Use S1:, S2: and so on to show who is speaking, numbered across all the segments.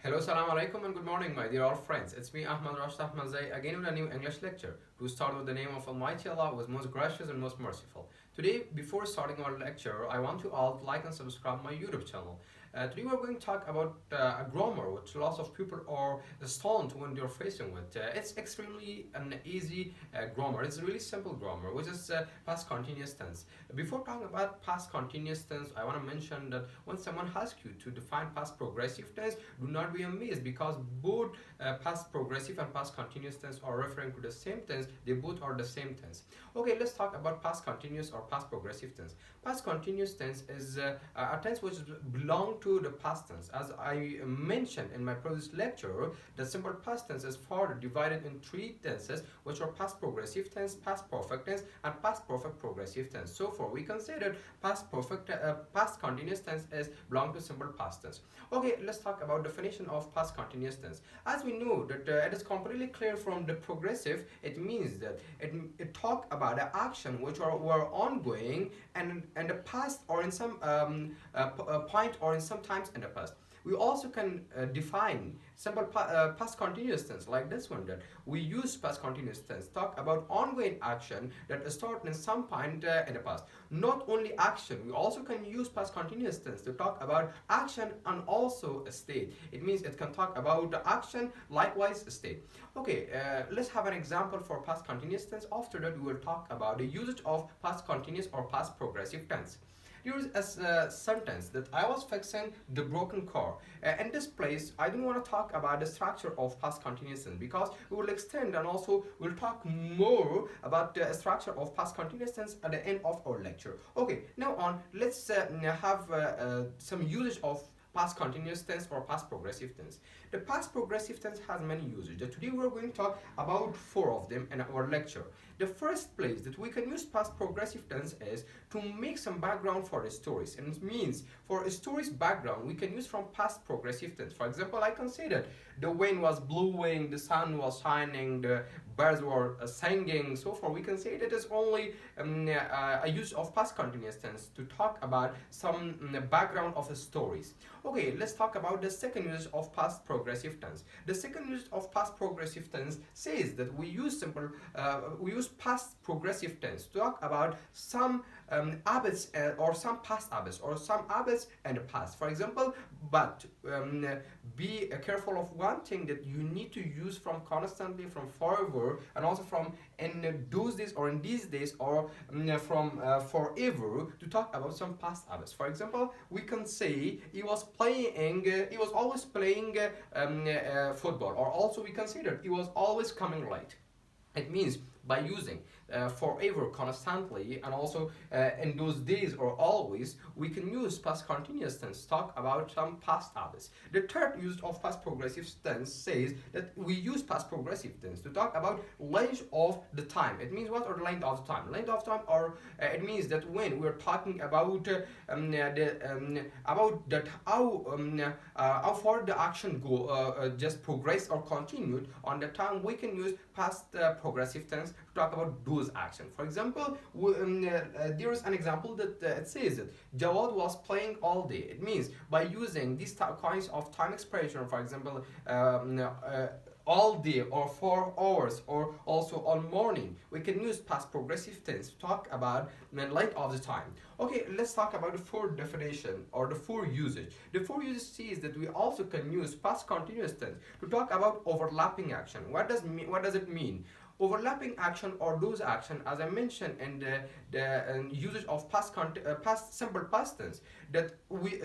S1: Hello, salam alaikum, and good morning, my dear all friends. It's me, Ahmad Rashid Ahmad Zay, again with a new English lecture. To start with the name of Almighty Allah, who is most gracious and most merciful. Today, before starting our lecture, I want you all to like and subscribe my YouTube channel. Today, we're going to talk about a grammar which lots of people are stunned when they're facing with. It's extremely an easy grammar. It's a really simple grammar, which is past continuous tense. Before talking about past continuous tense, I want to mention that when someone asks you to define past progressive tense, do not be amazed because both past progressive and past continuous tense are referring to the same tense. They both are the same tense. Okay, let's talk about past continuous or past progressive tense. Past continuous tense is a tense which belongs to the past tense. As I mentioned in my previous lecture, the simple past tense is further divided in three tenses, which are past progressive tense, past perfect tense, and past perfect progressive tense. So far, we considered past continuous tense as belong to simple past tense. Okay, let's talk about definition of past continuous tense. As we know that it is completely clear from the progressive, it means that it talk about the action which were ongoing and the past or in some point or in some times in the past. We also can define simple past continuous tense like this one, that we use past continuous tense talk about ongoing action that start in some point in the past. Not only action, we also can use past continuous tense to talk about action and also a state. It means it can talk about the action, likewise a state. Okay, let's have an example for past continuous tense. After that, we will talk about the usage of past continuous or past progressive tense. Here is a sentence that I was fixing the broken car. In this place, I don't want to talk about the structure of past continuous tense because we will extend and also we'll talk more about the structure of past continuous tense at the end of our lecture. Okay, now on, let's have some usage of past continuous tense or past progressive tense. The past progressive tense has many usages. Today we're going to talk about four of them in our lecture. The first place that we can use past progressive tense is to make some background for the stories. And it means for a story's background, we can use from past progressive tense. For example, I can say that the wind was blowing, the sun was shining, the birds were singing, so forth. We can say that is only a use of past continuous tense to talk about some background of the stories. Okay, let's talk about the second use of past progressive tense. The second use of past progressive tense says that we use past progressive tense to talk about some habits or some past habits or some habits in the past. For example, but be careful of one thing that you need to use from constantly, from forever, and also from in those days or in these days or from forever to talk about some past habits. For example, we can say he was always playing football, or also we can say that he was always coming late. It means by using forever, constantly, and also in those days or always, we can use past continuous tense to talk about some past habits. The third use of past progressive tense says that we use past progressive tense to talk about length of the time. It means what, or length of the time? Length of time, or it means that when we're talking about about that how far the action go just progressed or continued on the time, we can use past progressive tense to talk about those actions. For example, there is an example that it says that Jawad was playing all day. It means by using these kinds of time expression, for example, all day or 4 hours or also all morning, we can use past progressive tense to talk about the length of the time. Okay, let's talk about the fourth definition or the fourth usage. The fourth usage says that we also can use past continuous tense to talk about overlapping action. What does it mean? Overlapping action or those action, as I mentioned in the usage of past simple past tense, that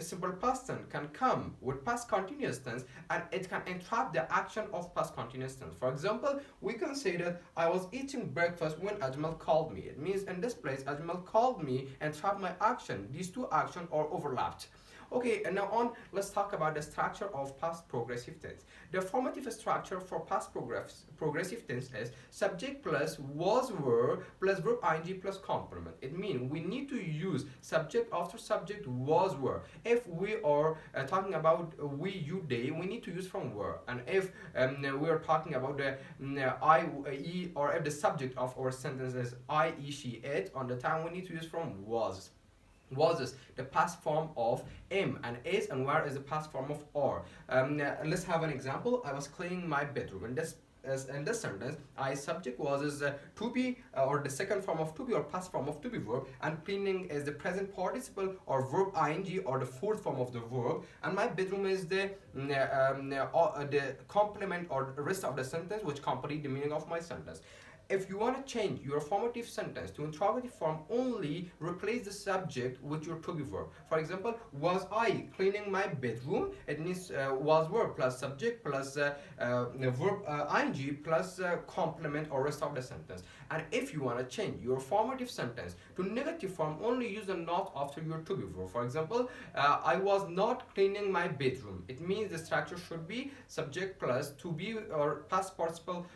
S1: simple past tense can come with past continuous tense and it can entrap the action of past continuous tense. For example, we can say that I was eating breakfast when Ajmal called me. It means in this place Ajmal called me and trapped my action. These two actions are overlapped. Okay, and now on, let's talk about the structure of past progressive tense. The formative structure for past progressive tense is subject plus was were plus verb ing plus complement. It means we need to use subject after subject was were. If we are talking about we, you, they, we need to use from were. And if we are talking about the I, e, or if the subject of our sentence is I, e, she, it, on the time we need to use from was. Was this the past form of am and is, and where is the past form of are. Let's have an example. I was cleaning my bedroom. In this sentence, I subject was is to be, or the second form of to be or past form of to be verb, and cleaning is the present participle or verb ing or the fourth form of the verb, and my bedroom is the complement or the rest of the sentence which complete the meaning of my sentence. If you want to change your formative sentence to interrogative form, only replace the subject with your to be verb. For example, was I cleaning my bedroom? It means was verb plus subject plus verb ing plus complement or rest of the sentence. And if you want to change your formative sentence to negative form, only use the not after your to be verb. For example, I was not cleaning my bedroom. It means the structure should be subject plus to be or past participle,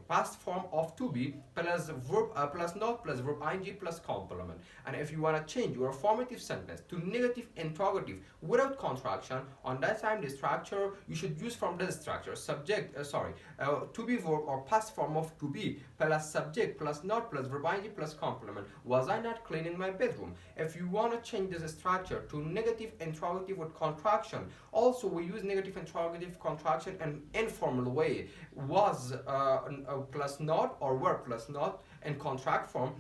S1: past form of to be plus verb plus not plus verb ing plus complement. And if you want to change your formative sentence to negative interrogative without contraction, on that time the structure you should use from this structure subject to be verb or past form of to be plus subject plus not plus verb ing plus complement. Was I not cleaning my bedroom? If you want to change this structure to negative interrogative with contraction, also we use negative interrogative contraction in informal way. Was plus not or were plus not in contract form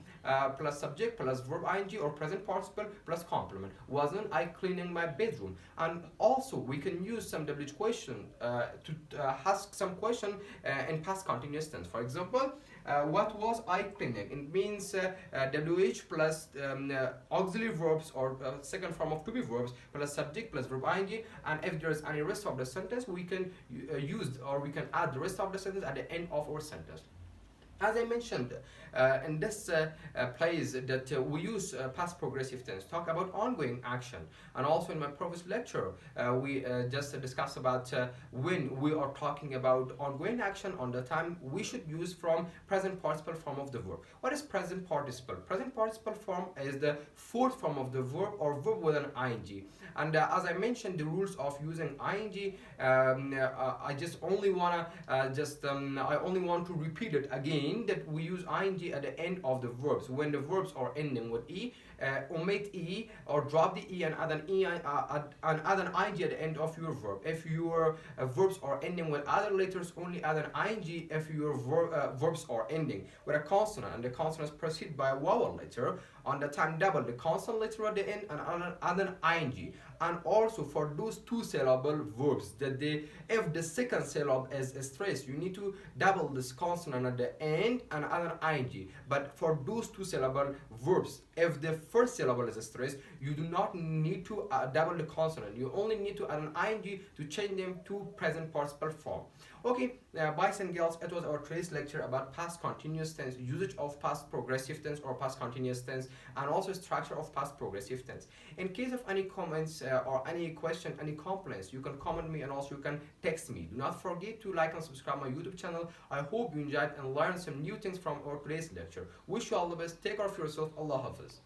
S1: plus subject plus verb ing or present participle plus complement. Wasn't I cleaning my bedroom? And also we can use some WH question to ask some question in past continuous tense. For example, what was I cleaning? It means WH plus auxiliary verbs or second form of to be verbs plus subject plus verb ing, and if there is any rest of the sentence, we can use or we can add the rest of the sentence at the end of our sentence. As I mentioned in this place that we use past progressive tense, talk about ongoing action, and also in my previous lecture we just discussed about when we are talking about ongoing action, on the time we should use from present participle form of the verb. What is present participle? Present participle form is the fourth form of the verb or verb with an ing. And as I mentioned, the rules of using ing, I just only wanna I only want to repeat it again, that we use ing at the end of the verbs when the verbs are ending with e. Omit e or drop the e and add an ing at the end of your verb. If your verbs are ending with other letters, only add an ing if your verbs are ending with a consonant and the consonant is preceded by a vowel letter. On the time double the consonant letter at the end and add an ing. And also for those two syllable verbs, that if the second syllable is stressed, you need to double this consonant at the end and add an ing. But for those two syllable verbs, if the first syllable is stressed, you do not need to double the consonant. You only need to add an ing to change them to present participle form. Okay, boys and girls, it was our today's lecture about past continuous tense, usage of past progressive tense or past continuous tense, and also structure of past progressive tense. In case of any comments or any question, any complaints, you can comment me and also you can text me. Do not forget to like and subscribe my YouTube channel. I hope you enjoyed and learned some new things from our today's lecture. Wish you all the best. Take care of yourself. Allah Hafiz.